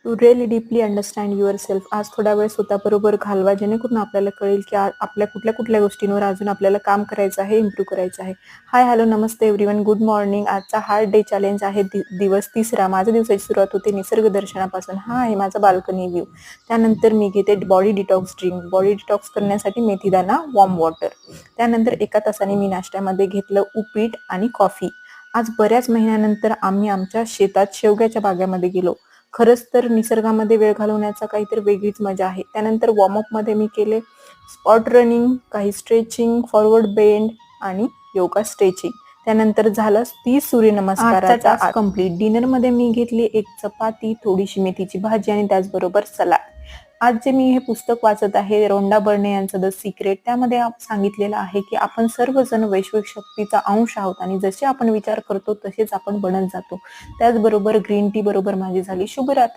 To really deeply understand yourself. आज थोडा वेळ स्वतःबरोबर घालवा, जेणेकरून आपल्याला कळेल की आपल्या कुठल्या कुठल्या गोष्टींवर अजून आपल्याला काम करायचं आहे, इम्प्रूव्ह करायचं आहे. हाय, हॅलो, नमस्ते एव्हरीवन, गुड मॉर्निंग. आजचा हार्ड डे चॅलेंज आहे, दिवस 3रा. माझ्या दिवसाची सुरुवात होते निसर्ग दर्शनापासून. हा आहे माझा बाल्कनी व्ह्यू. त्यानंतर मी घेते body detox drink. Body detox करण्यासाठी मेथीदाणा, वॉर्म वॉटर. त्यानंतर 1 तासाने मी नाश्त्यामध्ये घेतलं उपीट आणि कॉफी. आज बऱ्याच महिन्यानंतर आम्ही आमच्या शेतात शेवग्याच्या बागेमध्ये गेलो. खरंच तर निसर्गामध्ये वेळ घालवण्याचा काहीतरी वेगळीच मजा आहे. त्यानंतर वॉर्मअपमध्ये मी केले स्पॉट रनिंग, काही स्ट्रेचिंग, फॉरवर्ड बेंड आणि योगा स्ट्रेचिंग. त्यानंतर झालं 30 सूर्यनमस्काराचा टास्क कंप्लीट. डिनरमध्ये मी घेतली 1 चपाती, थोडीशी मेथीची भाजी आणि त्याचबरोबर सलाड. आज जे मी हे पुस्तक वाचत आहे, रोंडा बर्ने यांचं द सिक्रेट, त्यामध्ये सांगितलेलं आहे की आपण सर्वजण वैश्विक शक्तीचा अंश आहोत आणि जसे आपण विचार करतो तसेच आपण बनत जातो. त्याचबरोबर ग्रीन टी बरोबर माझी झाली शुभरात्री.